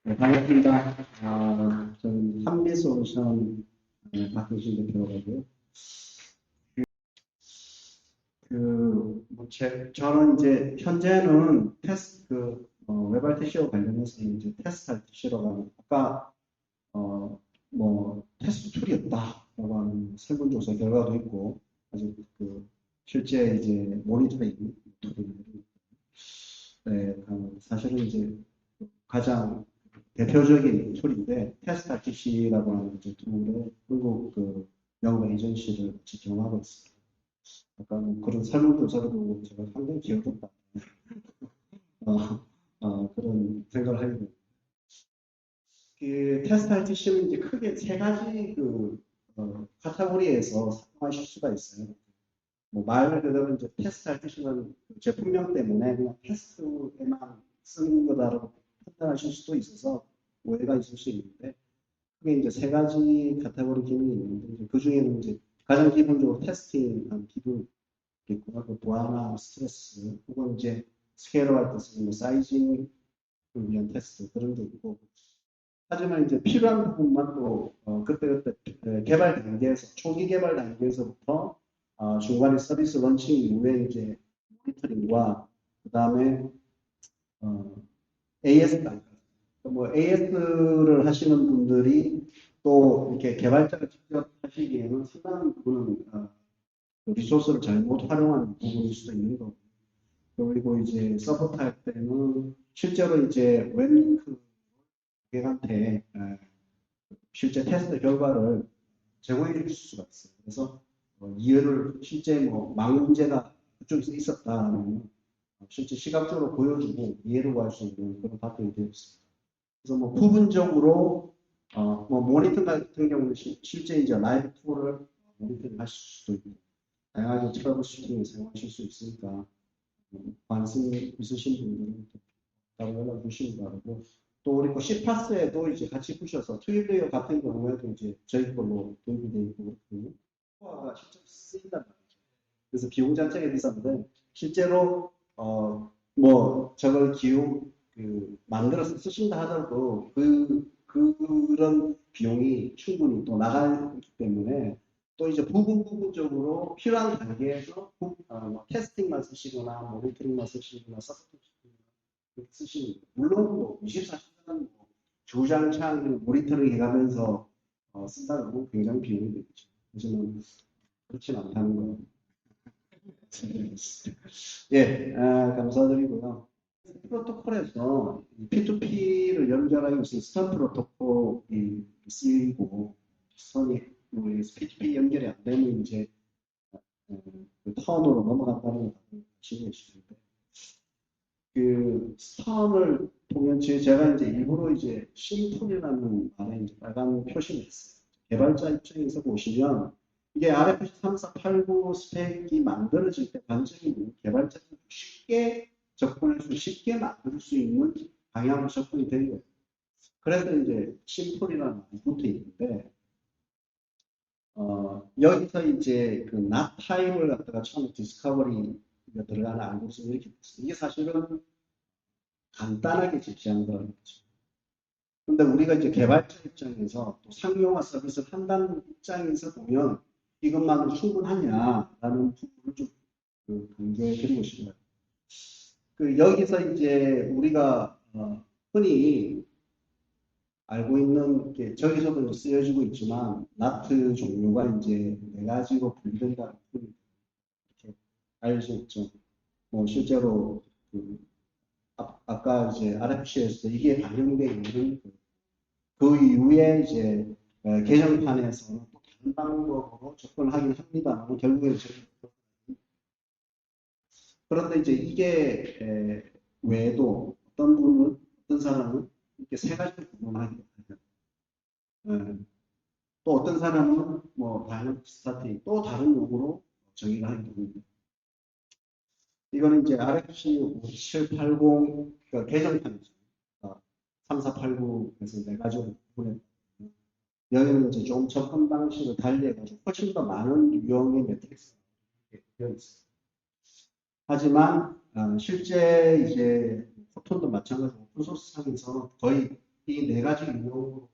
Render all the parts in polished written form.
네, 반갑습니다. 저는 한미솔루션 박효신 대표라고 하고요. 저는 이제 현재는 웹알티시와 관련해서 이제 테스트 알티시라고 하는 아까 테스트 툴이 없다라고 하는 설문조사 결과도 있고 아직 실제 이제 모니터링 툴이 네, 사실은 이제 가장 대표적인 툴인데 테스트 RTC라고 하는 이제 툴에 한국 연구 에이전시를 같이 경험하고 있습니다. 약간 그런 설문조사를 보고 제가 상당히 기억했다. 그런 생각을 하게 됩니다. 그 테스트 RTC는 이제 크게 세 가지 카테고리에서 사용하실 수가 있어요. 말 그대로 이제 테스트 RTC는 제품명 때문에 그냥 테스트에만 쓰는 거다라고 판단하실 수도 있어서 오해가 있을 수 있는데 그게 이제 세 가지 카테고리 기능이 있는데 그 중에는 이제 가장 기본적으로 테스팅한 기능 있고 그 보안화 스트레스 혹은 이제 스케일러 할 때 쓰는 사이징을 위한 테스트 그런 게 있고 하지만 이제 필요한 부분만 또 그때그때 개발 단계에서 초기 개발 단계에서부터 중간에 서비스 런칭 이후에 이제 모니터링과 그 다음에 AS까지 AS를 하시는 분들이 또 이렇게 개발자가 직접 하시기에는 상당한 부분은 리소스를 잘못 활용한 부분일 수도 있는 거고 그리고 이제 서포트 할 때는 실제로 이제 웹링크 고객한테 실제 테스트 결과를 제공해 줄 수가 있어요. 그래서 이해를 실제 문제가 그쪽에서 있었다는 실제 시각적으로 보여주고 이해를 구할 수 있는 그런 바탕이 되어 있습니다. 그래서 부분적으로 모니터 같은 경우는 실제 이제 라이브 툴을 모니터링 하실 수도 있고 다양하게 트러블 슈팅에 사용하실 수 있으니까 관심 있으신 분들은 따로 연락 주시기 바라고 또 우리 시파스에도 이제 같이 보셔서 트윈레이어 같은 경우에도 이제 저희 걸로 도입이 되어 있고 그렇거든요. 코어가 실제로 쓰인단 말이죠. 그래서 비용 자체가 비싼데 실제로 저걸 만들어서 쓰신다 하더라도 그런 비용이 충분히 또 나가기 때문에 또 이제 부분적으로 필요한 단계에서 테스팅만 쓰시거나 모니터링만 쓰시거나 서포트 쓰시는 물론 24시간 주장창 모니터링 해가면서 쓴다는 건 굉장히 비용이 되겠죠. 하지만 그렇진 않다는 거. 예, 감사드리고요. 프로토콜에서 P2P를 연결하기 위해서 스턴 프로토콜이 쓰이고 스턴이 P2P 연결이 안 되면 이제 턴으로 넘어간다는 걸 알고 계시는데 스턴을 보면 제가 이제 일부러 이제 심플이라는 말에 이제 빨간 표시를 했어요. 개발자 입장에서 보시면 이게 RFC 3489 스펙이 만들어질 때 관점이 개발자가 쉽게 접근할 수, 쉽게 만들 수 있는 방향으로 접근이 되는 거예요. 그래서 이제 심플이라는 말이 붙어 있는데, 여기서 이제 납 타임을 갖다가 처음에 디스커버리가 들어가는 알고리즘을 이렇게 봤어요. 이게 사실은 간단하게 제시한 거라는 거죠. 근데 우리가 이제 개발자 입장에서 또 상용화 서비스를 한다는 입장에서 보면 이것만으로 충분하냐라는 부분을 좀 강조해 드리고 싶어요. 여기서 이제 우리가 흔히 알고 있는 게 저기서도 쓰여지고 있지만 나트 종류가 이제 네 가지로 분류된다는 걸 이렇게 알 수 있죠. 실제로 아까 이제 RFC에서 이게 반영되어 있는 그 이후에 이제 개정판에서는 또 다른 방법으로 접근하긴 합니다만 결국에 그런데 이제 이게 외에도 어떤 사람은 이렇게 세 가지를 구분하기도 해요. 또 어떤 사람은 다양한 스타팅 또 다른 요구로 정의를 하기도 합니다. 이거는 이제 RFC 5780 개정판이죠. 3489에서 네 가지로 구분해 여기는 이제 좀 접근 방식을 달리해가지고 훨씬 더 많은 유형의 매트릭스가 되어 있습니다. 하지만 실제 이제 포톤도 마찬가지로 오픈소스 상에서 거의 이 네 가지 유형으로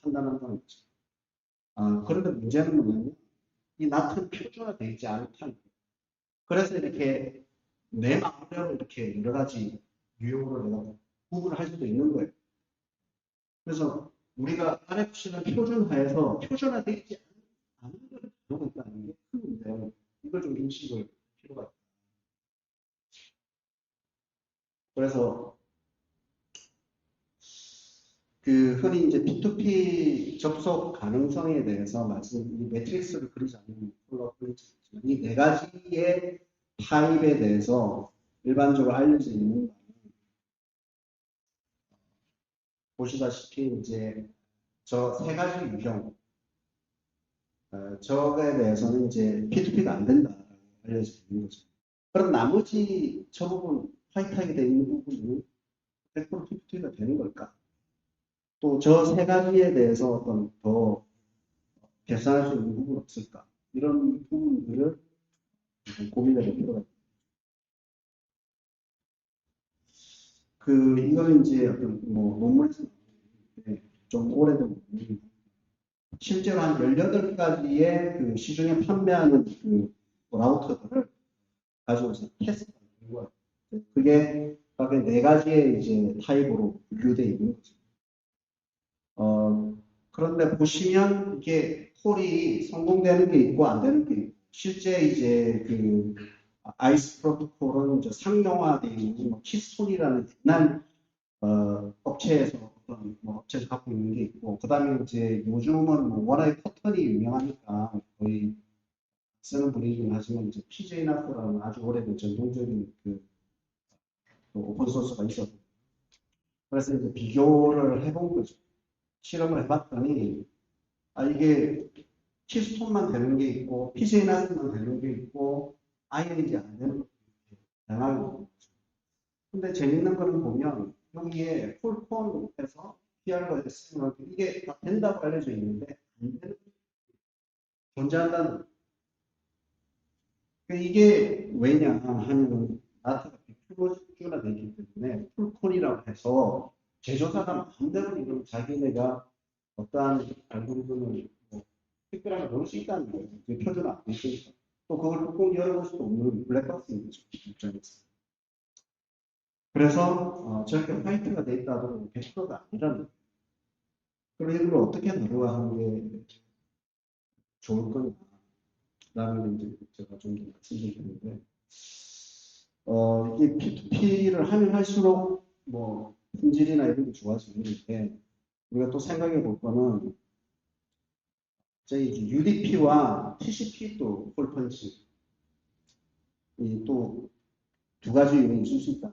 판단한다는 거죠. 그런데 문제는 뭐냐면 이 나트는 표준화되어 있지 않다는 거예요. 그래서 이렇게 내 마음대로 이렇게 여러 가지 유형으로 내가 구분을 할 수도 있는 거예요. 그래서 우리가 RFC는 표준화해서 표준화되어 있지 않은 걸 가지고 있다는 게 큰 문제예요. 이걸 좀 인식을 필요가 있다. 그래서 흔히 이제 P2P 접속 가능성에 대해서 이 매트릭스를 그리지 않는 이 네 가지의 타입에 대해서 일반적으로 알려져 있는 보시다시피 이제 저 세 가지 유형 저거에 대해서는 이제 P2P가 안 된다라고 알려져 있는 거죠. 그럼 나머지 저 부분 화이트하게 되어 있는 부분은 100% P2P가 되는 걸까? 또 저 세 가지에 대해서 어떤 더 개선할 수 있는 부분은 없을까? 이런 부분들을 고민해 볼 필요가 있습니다. 이거는 이제 어떤 논문에서 좀 오래된 논문입니다. 실제로 한 18가지의 시중에 판매하는 라우터들을 가지고서 테스트하는 거예요. 그게 각 네 가지의 이제 타입으로 분류되어 있는 거죠. 그런데 보시면 이게 콜이 성공되는 게 있고 안 되는 게 있고, 실제 이제 아이스 프로토콜은 이제 상용화되어 있는 키스톤이라는 옛날 업체에서 업체에서 갖고 있는 게 있고, 그 다음에 이제 요즘은 워낙에 커튼이 유명하니까 거의 쓰는 분이긴 하지만 이제 PJ나프라는 아주 오래된 전통적인 오픈소스가 있었고, 그래서 이제 비교를 해본 거죠. 실험을 해봤더니 이게 키스톤만 되는 게 있고 PJ나프만 되는 게 있고 아예 이제 안 되는 게 다양하게 거죠. 근데 재밌는 거는 보면 여기에 폴폰에서 PR과 SM을 이게 다 된다고 알려져 있는데 안 되는 존재한다는 이게 왜냐 하면 나트가 표준화되어 있기 때문에 풀콘이라고 해서 제조사가 마음대로 이런 자기네가 어떠한 알고리즘을 특별하게 넣을 수 있다는 거예요. 그게 표준화 안 되니까. 또 그걸 뚜껑 열어볼 수도 없는 블랙박스인 거죠. 입장에서. 그래서 저렇게 화이트가 돼 있다 하더라도 100%가 아니라는 거예요. 그럼 이걸 어떻게 다루어 하는 게 좋을 거냐라는 이제 제가 좀 더 말씀드리는데 이게 P2P를 하면 할수록 품질이나 이런 게 좋아지는데 우리가 또 생각해 볼 거는 저희 UDP와 TCP도 홀펀치 또 두 가지 요인이 있을 수 있다.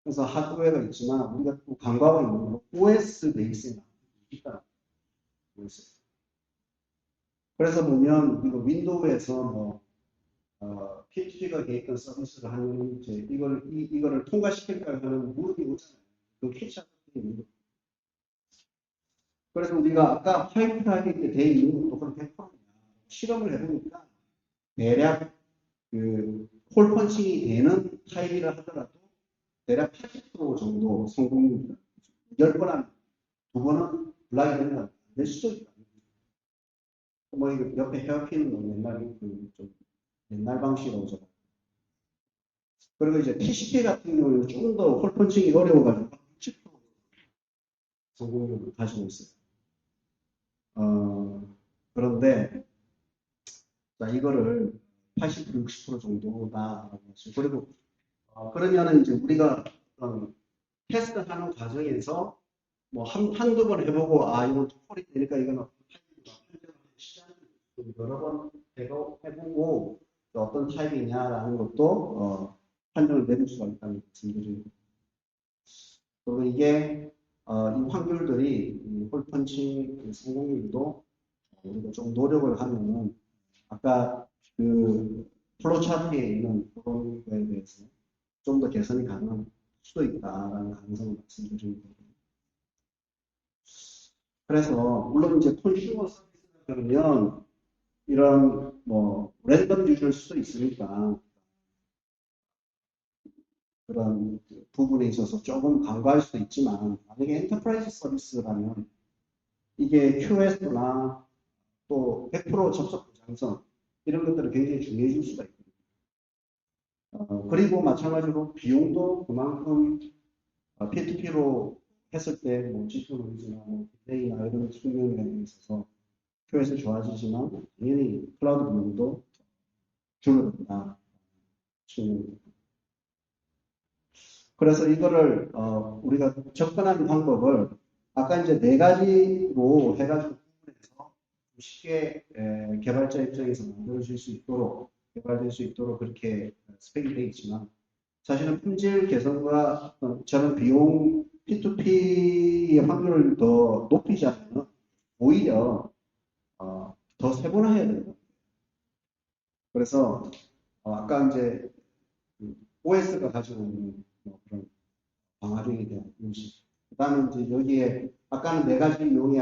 그래서 하드웨어가 있지만 우리가 또 간과하고 있는 건 OS 베이스가 있다. 그래서 보면 윈도우에서 P2P가 계획된 서비스를 하면 이제 이거를 통과시킬까 하는 무릎이 오잖아요. 그 캐치하는 있는 거. 그래서 우리가 아까 화이트하게 돼 있는 것도 그런 100%냐 실험을 해보니까 대략 홀펀칭이 되는 타입이라 하더라도 대략 80% 정도 성공률이다. 10번 하면 2번은 블락이 된다. 될 수도 있다. 이거 옆에 헤어핀은 좀 옛날 방식으로 좀. 그리고 이제 TCP 같은 경우는 조금 더 홀펀칭이 어려워가지고 60% 성공률을 가지고 있어요. 그런데 자, 이거를 80% 60% 정도다. 그리고 그러면은 이제 우리가 테스트하는 과정에서 한두 번 해보고 이건 폴이 되니까 이건 시간을 여러 번 해보고 어떤 타입이냐라는 것도 판정을 내릴 수가 있다는 말씀드립니다. 그리고 이게 이 확률들이 홀펀치 성공률도 우리가 좀 노력을 하면은 아까 플로차트에 있는 그런 거에 대해서 좀 더 개선이 가능할 수도 있다라는 가능성을 말씀드립니다. 그래서 물론 이제 콘슈머 서비스가 그러면 이런 랜덤 유저일 수도 있으니까 그런 부분에 있어서 조금 간과할 수도 있지만, 만약에 엔터프라이즈 서비스라면 이게 QoS나 또 100% 접속 보장성 이런 것들을 굉장히 중요해 줄 수가 있거든요. 그리고 마찬가지로 비용도 그만큼 P2P로 했을 때뭐 GPU 나 뭐 딜레이나 이런 측면에 있어서 QoS 좋아지지만 당연히 클라우드 비용도 줄어든다. 그래서 이거를 우리가 접근하는 방법을 아까 이제 네 가지로 해가지고 구분해서 쉽게 개발자 입장에서 만들어질 수 있도록 개발될 수 있도록 그렇게 스펙이 되어 있지만 사실은 품질 개선과 저는 비용 P2P의 확률을 더 높이자면 오히려 더 세분화해야 돼요. 그래서 아까 이제 OS가 가지고 있는 뭐 그런 방화벽에 대한 인식. 그 다음에 이제 여기에 아까는 네 가지 용이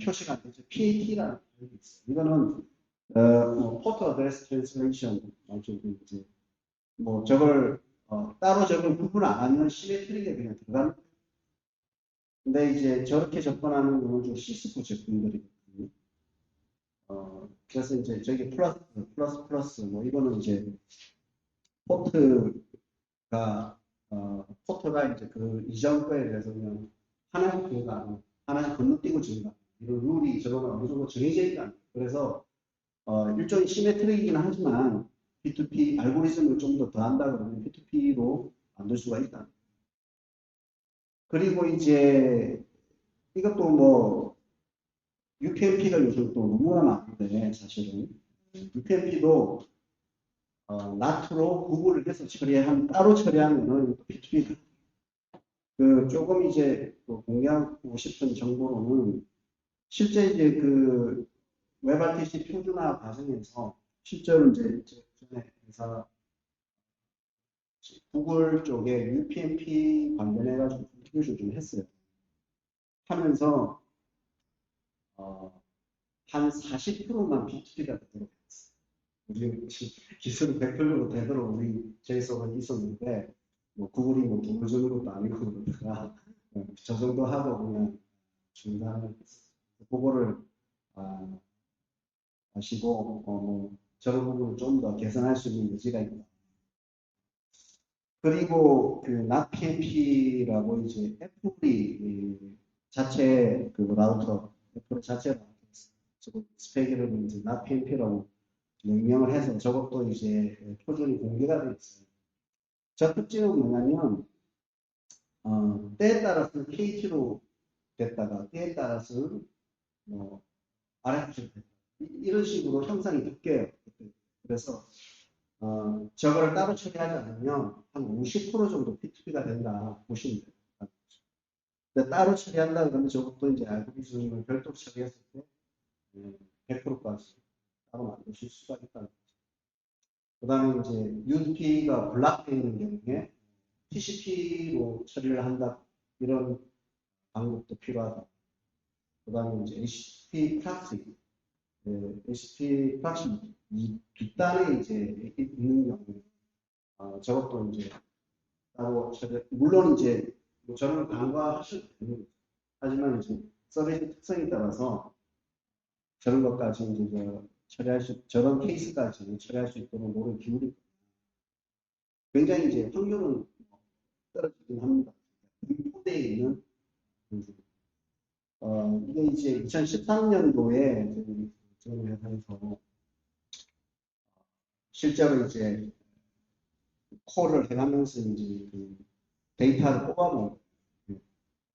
표시가 되죠. PAT라는 게 있어요. 이거는 뭐 Port Address Translation 이제 뭐 저걸 따로 저걸 구분 안 하면 시메트릭에 그냥 들어가는 거예요. 근데 이제 저렇게 접근하는 거는 좀 시스코 제품들이거든요. 그래서 이제 저기 플러스 뭐 이거는 이제 포트가 포트가 이제 그 이전 거에 대해서 그냥 하나의 증가, 하나의 건너뛰고 증가 이런 룰이 저거는 어느 정도 정해져 있다. 그래서 일종의 시메트릭이긴 하지만 P2P 알고리즘을 좀 더 더한다 그러면 P2P로 만들 수가 있다. 그리고 이제 이것도 뭐 UPnP가 요즘 또 너무나 많은데 사실은 UPnP도 나트로 구글을 해서 따로 처리하면은 P2P 그 조금 이제 공유하고 싶은 정보로는 실제 이제 그 웹RTC 표준화 과정에서 실제로 이제 전에 회사 구글 쪽에 UPnP 관련해가지고 컨트리뷰션 좀 했어요. 하면서 한 40%만 P2P가 되도록 했어요. 우리 기술은 100%로 되도록 우리 JSON은 있었는데 뭐 구글이 뭐 구글 주는 것도 아니고 그러다가 저 정도 하고 그냥 중단을 했어요. 그거를 아시고 뭐 저런 부분을 좀 더 개선할 수 있는 여지가 있다. 그리고 그 NotPMP라고 이제 애플이 자체 그 라우터, 애플 자체 라우터 스펙을 이제 NotPMP라고 명명을 해서 저것도 이제 표준이 공개가 되어 있어요. 저 특징은 뭐냐면 때에 따라서는 KT로 됐다가 때에 따라서는 뭐 RFC로 됐다. 이런 식으로 형상이 바뀌어요. 그래서 저거를 따로 처리하지 않으면 한 50% 정도 P2P가 된다 보시면 돼요. 근데 따로 처리한다 그러면 저것도 이제 알고리즘을 별도로 처리했을 때 100%까지 따로 만드실 수가 있다는 거죠. 그 다음에 이제 UDP가 블락되어 있는 경우에 TCP로 처리를 한다 이런 방법도 필요하다. 그 다음에 이제 HTTP 프락시 HTTP 프락시 이 뒷단에 이제 있는 경우 저것도 이제 따로 물론 이제 저는 간과하셔도 됩니다. 하지만 이제 서비스 특성에 따라서 저런 것까지 이제 저런 케이스까지 처리할 수 있도록 노력을 기울이고 굉장히 이제 확률은 떨어지긴 합니다. 포대에 있는 이게 이제 2013년도에 저희 회사에서 실제로 이제 콜을 해가면서 이제 그 데이터를 뽑아본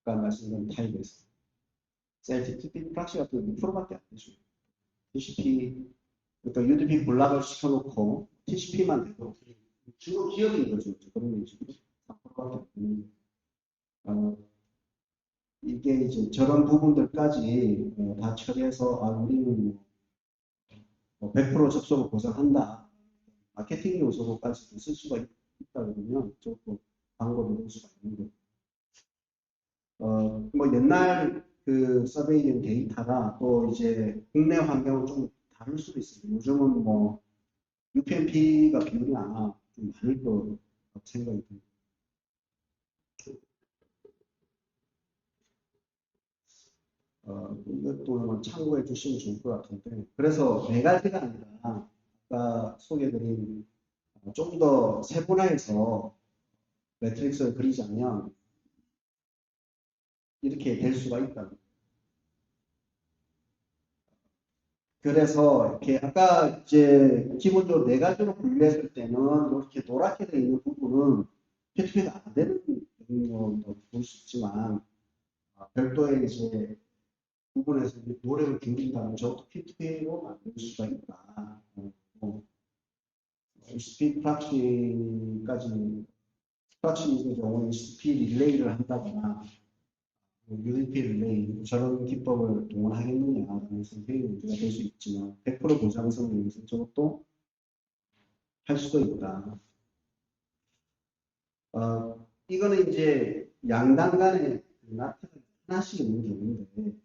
아까 말씀드린 타입에서 TCP 프락시 같은 건 2%밖에 안 되죠. TCP 그러니까 UDP 블락을 시켜놓고 TCP만 되도록 주로 기업인 거죠. 그런 식으로 3%밖에 안 되는 이게 이제 저런 부분들까지 다 처리해서 우리는 뭐 100% 접속을 보장한다. 마케팅 요소로까지 쓸 수가 있다 그러면 조금 방법이 될 수가 있는 거고. 뭐 옛날 그 서베이링 데이터가 또 이제 국내 환경은 좀 다를 수도 있어요. 요즘은 뭐 UPnP가 비율이 아마 좀 많을 것 생각이 듭니다. 이것도 한번 참고해 주시면 좋을 것 같은데, 그래서 네 가지가 아니라 아까 소개드린 좀 더 세분화해서 매트릭스를 그리자면 이렇게 될 수가 있다. 그래서 이렇게 아까 이제 기본적으로 네 가지로 분류했을 때는 이렇게 노랗게 되어 있는 부분은 피트가 안 되는 경우도 볼 수 있지만 별도의 이제 부분에서 노력을 기울인다면 저것도 피트로 만들 수가 있다. 스피드 프락시까지 프락시의 경우에 스피드 릴레이를 한다거나 UDP 릴레이 저런 기법을 동원하겠느냐라는 선택의 문제가 될 수 있지만 100% 보장성을 위해서 저것도 할 수도 있다. 이거는 이제 양당 간에 나트가 하나씩 있는 경우인데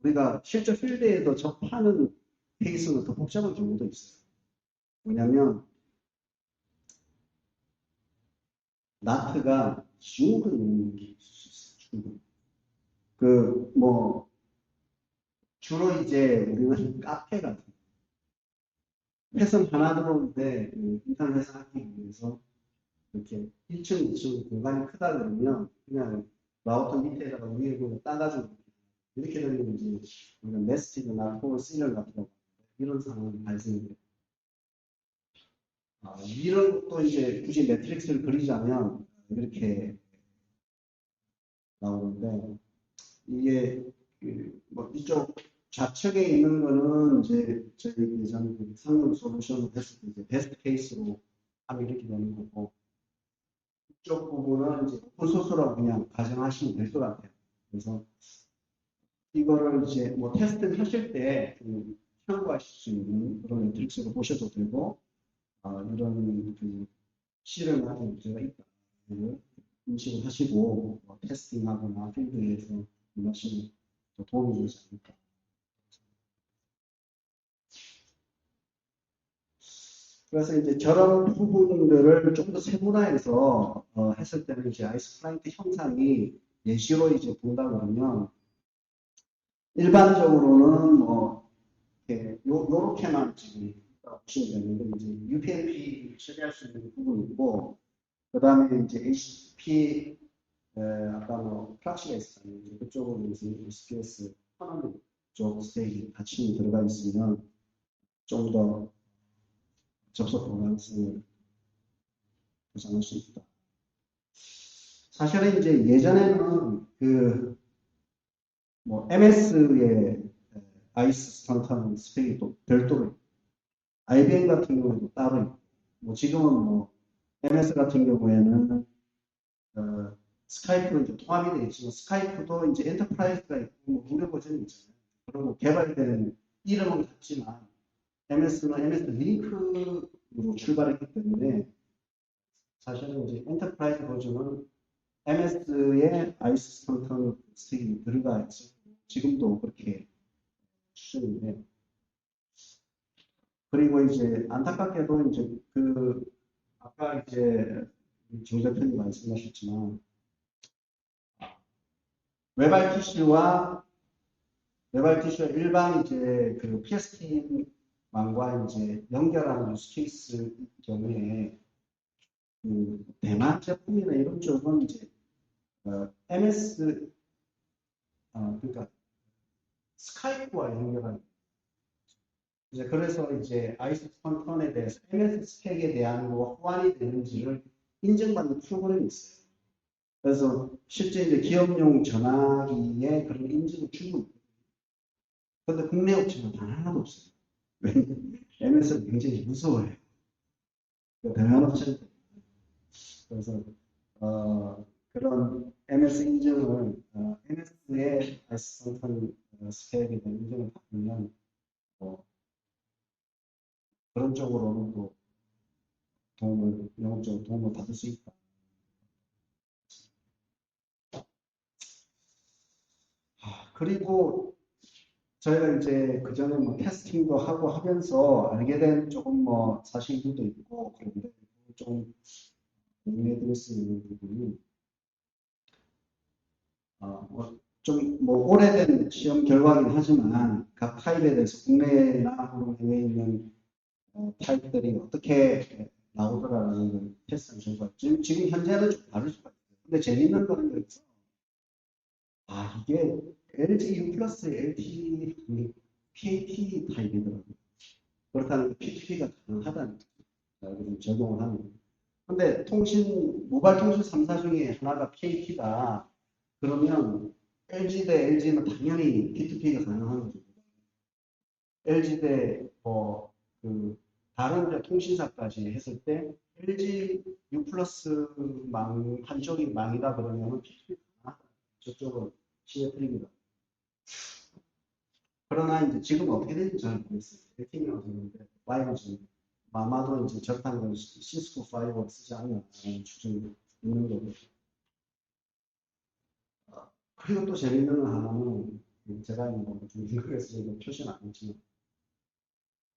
우리가 실제 필드에서 접하는 케이스는 더 복잡한 경우도 있어요. 뭐냐면 나트가 중국에 있는 게 있을 수 있어요. 중국. 주로 이제 우리는 카페 같은 회선 하나 들어오는데 인터넷 회선하기 위해서 이렇게 1층, 2층 공간이 크다 그러면 그냥 라우터 밑에다가 위에 그냥 따가지고 이렇게 되면 이제 네스티드나 폴 시리얼 같은 거 이런 상황이 발생돼요. 이런 것도 이제 굳이 매트릭스를 그리자면 이렇게 나오는데 이게 뭐 이쪽 좌측에 있는 거는 이제 저희 예전에 상용 솔루션을 했을 때 이제 베스트 케이스로 하면 이렇게 되는 거고 이쪽 부분은 이제 오픈소스라고 그냥 가정하시면 될 것 같아요. 그래서 이거를 이제 뭐 테스트를 하실 때 참고하실 수 있는 그런 매트릭스로 보셔도 되고 이런 그 실험하는 문제가 있다. 인식을 하시고 뭐 테스팅하거나 필드에서 하시면 더 도움이 되지 않을까. 그래서 이제 저런 부분들을 좀 더 세분화해서 했을 때는 이제 아이스 플라이트 형상이 예시로 이제 본다 그러면 일반적으로는 뭐 이렇게 요렇게만 지금 보시면 되는데 이제 UPnP 처리할 수 있는 부분이 있고 그 다음에 이제 HTTP 아까 뭐 프락시가 있었잖아요. 이제 그쪽으로 이제 SPS 하는 쪽 스테이지 같이 들어가 있으면 좀 더 접속 보안성을 보장할 수 있다. 사실은 이제 예전에는 뭐 MS의 아이스 스탄턴 스펙이 또 별도로 IBM 같은 경우에도 따로 있고 뭐 지금은 뭐 MS 같은 경우에는 스카이프로 이제 통합이 되어 있지만 스카이프도 이제 엔터프라이즈가 있고 뭐 무료 버전이 있잖아요. 그리고 개발되는 이름은 같지만 MS는 MS 링크로 출발했기 때문에 사실은 이제 엔터프라이즈 버전은 MS의 아이스 스탄턴 스택이 들어가 있어요. 지금도 그렇게 추천인데 그리고 이제 안타깝게도 이제 아까 이제 정 대표님 말씀하셨지만 웹RTC와 일반 이제 그 PST망과 이제 연결하는 유스 케이스 경우에 대만 제품이나 이런 쪽은 이제 MS 그러니까 스카이프와 연결하는 이제 그래서 이제 아이스 스펀턴에 대해서 MS 스펙에 대한 뭐 호환이 되는지를 인증받는 프로그램이 있어요. 그래서 실제 이제 기업용 전화기에 그런 인증을 주고 있거든요. 근데 국내 업체는 단 하나도 없어요. MS는 굉장히 무서워요. 대만 업체는. 그래서 그런 MS 인증을 MS의 아이스턴 스펙에 대한 인증을 받으면 그런 쪽으로는 또 영업적으로 도움을 받을 수 있다. 그리고 저희가 이제 그 전에 뭐 테스팅도 하고 하면서 알게 된 조금 뭐 사실들도 있고 그런데 좀 공유해 드릴 수 있는 부분이 좀 뭐 오래된 시험 결과긴 하지만 각 타입에 대해서 국내나 해외에 있는 타입들이 어떻게 나오더라라는 걸 테스트한 결과 지금 현재는 좀 다를 수가 있어요. 근데 재밌는 거는 여기서 이게 LG U 플러스 LT PAT 타입이더라고요. 그렇다는 PTP가 가능하다는 거죠. 적용을 하는 거예요. 근데 모바일 통신 3사 중에 하나가 PAT다. 그러면 LG 대 LG는 당연히 P2P가 가능한 거죠. LG 대 다른 통신사까지 했을 때 LG U 플러스 한쪽이 망이다 그러면 P2P가 가능하다. 저쪽은 시에 틀립니다. 그러나 이제 지금 어떻게 되는지 잘 모르겠어요. 해킹이라고 하는데 5G 아마도 이제 적당한 시스코 5를 쓰지 않나 추정이 있는 거고. 그리고 또 재밌는 하나는 제가 좀 인터넷에서 표시는 안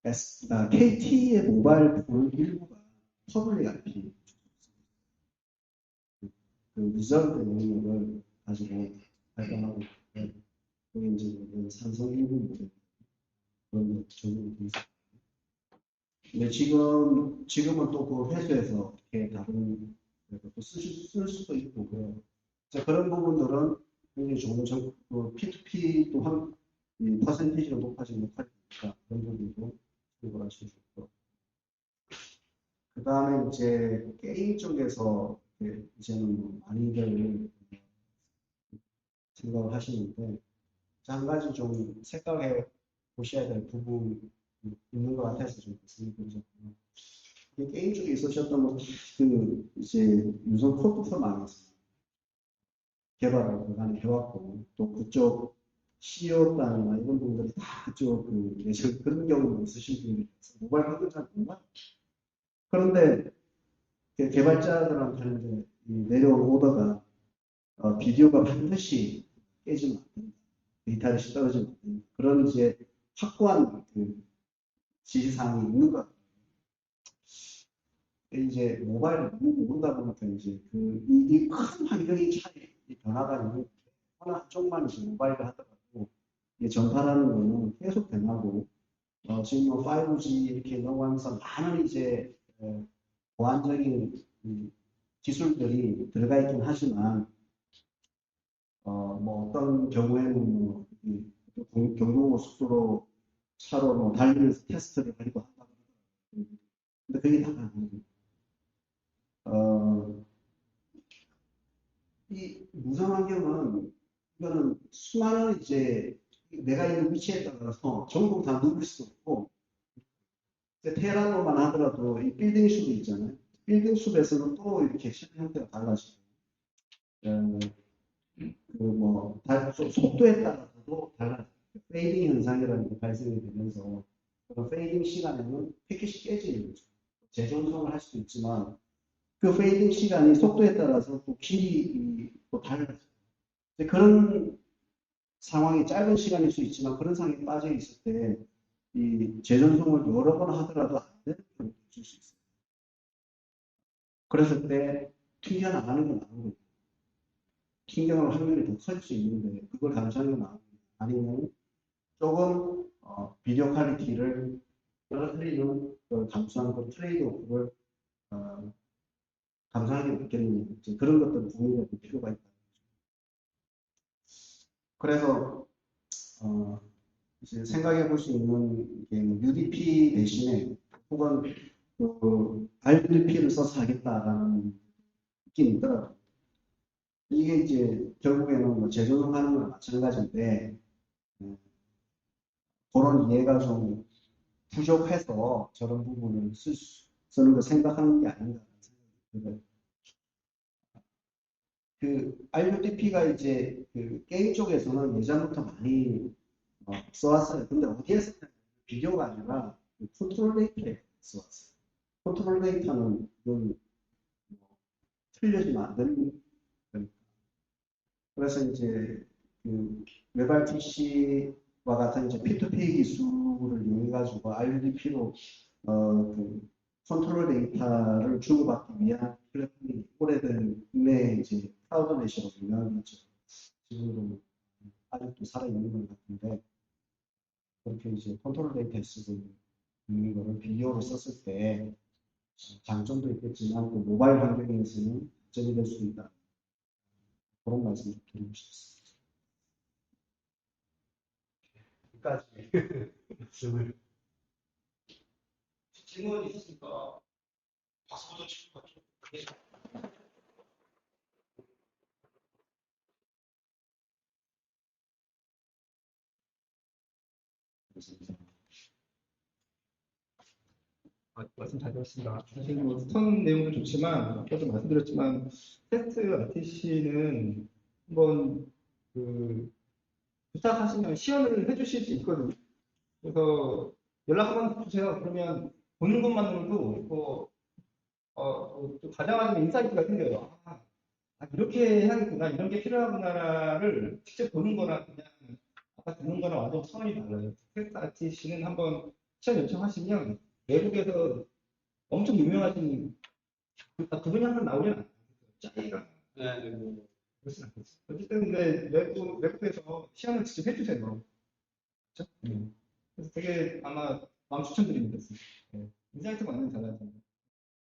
했지만 KT의 모바일 폰 일부가 퍼블릭 IP 그 리저브 영역을 가지고 발전하고 있는데 그게 이제 삼성 일부 모델 그런 거 적용이 돼 있어요. 근데 지금은 또 그 회수해서 어떻게 다른 쓸 수도 있고 그래요. 그런 부분들은 굉장히 좋은 P2P 또한 퍼센티지가 높아지는 역할이니까 그런 부분도 참고를 하실 수 있고. 그 다음에 이제 게임 쪽에서 이제는 많이들 생각을 하시는데 한 가지 좀 생각해 보셔야 될 부분이 있는 것 같아서 좀 말씀을 드리셨고요. 게임 쪽에 있으셨던 이제 유선 코드부터 많았어요. 개발을 그간에 해왔고 또 그쪽 CEO단이나 이런 분들이 다 그쪽 예전 그런 경험을 있으신 분들이 있어서 모바일 코드 잘 몰라. 그런데 개발자들한테는 내려온 오더가 비디오가 반드시 깨지면 안 된다. 데이터를 떨어지면 안 된다. 그런 이제 확고한 지시사항이 있는 것 같아요. 이제 모바일을 너무 모르다 보니까 이제 이 큰 환경의 차이, 변화가 있는 하나 한쪽만 이제 모바일을 하더라도 이 전파라는 거는 계속 변하고 지금 5G 이렇게 넘어가면서 많은 이제 보안적인 기술들이 들어가 있긴 하지만 뭐 어떤 경우에는 경부고속도로 차로 달리면서 테스트를 하기도 한다. 근데 그게 다가 아니에요. 이 무선 환경은 이거는 수많은 이제 내가 있는 위치에 따라서 전부 다 누릴 수 없고 테라노만 하더라도 이 빌딩 숲이 있잖아요. 빌딩 숲에서는 또 이렇게 실내 형태가 달라지고 속도에 따라서도 달라져요. 페이딩 현상이라는 게 발생이 되면서 그런 페이딩 시간에는 패킷이 깨지는 거죠. 재전송을 할 수도 있지만 그 페이딩 시간이 속도에 따라서 또 길이 또 달라져요. 그런 상황이 짧은 시간일 수 있지만 그런 상황에 빠져 있을 때 이 재전송을 여러 번 하더라도 안 되는 경우도 있을 수 있어요. 그랬을 때 튕겨나가는 건 나오고 튕겨나갈 확률이 더 클 수 있는데 그걸 감수하는 건 나오고 아니면 조금 비디오 퀄리티를 떨어뜨리는 걸 감수하는 그 트레이드 오프를 감수하는 게 있겠느냐 그런 것들을 고민해 볼 필요가 있다. 그래서 이제 생각해 볼 수 있는 게 UDP 대신에 혹은 RUDP를 써서 하겠다라는 느낌이 있더라고요. 이게 이제 결국에는 재조정하는 거랑 마찬가지인데 그런 이해가 좀 부족해서 저런 부분을 쓰는 걸 생각하는 게 아닌가 생각이 들어요. RUDP가 이제 게임 쪽에서는 예전부터 많이 써왔어요. 근데 어디에서 비교가 아니라 컨트롤 데이터에 써왔어요. 컨트롤 데이터는 뭐 틀려지면 안 되는 거니까. 그래서 이제 웹 RTC와 같은 이제 P2P 기술을 이용해 가지고 RUDP로 컨트롤 데이터를 주고받기 위한 플랫폼이 오래된 국내 이제 클라우드 메시로 유명한 거죠. 지금도 아직도 살아있는 것 같은데, 그렇게 이제 컨트롤 데이터에 쓰고 있는 거를 비디오로 썼을 때 장점도 있겠지만 또 모바일 환경에서는 장점이 될 수 있다. 그런 말씀 좀 드리고 싶습니다. 여기까지 말씀을. 질문 있으니까 박수부터 치고 가죠. 말씀 잘 들었습니다. 사실 뭐 스턴 내용도 좋지만 아까도 말씀드렸지만 테스트 RTC는 한번 그 부탁하시면 시연을 해주실 수 있거든요. 그래서 연락 한번 주세요. 그러면 보는 것만으로도 또 가장하는 인사이트가 생겨요. 이렇게 해야겠구나, 이런 게 필요하구나를 직접 보는 거랑 그냥 아까 듣는 거랑 완전 차원이 달라요. 테스트 RTC는 한번 시연 요청하시면 외국에서 엄청 유명하신 그분이 한번 나오면 안 돼요. 짜이가. 네, 뭐, 그렇진 않겠지. 어쨌든, 근데 외국에서 시연을 직접 해주세요. 그렇죠? 그래서 되게 아마 마음 추천드립니다. 네. 인사이트가 완전 달라요.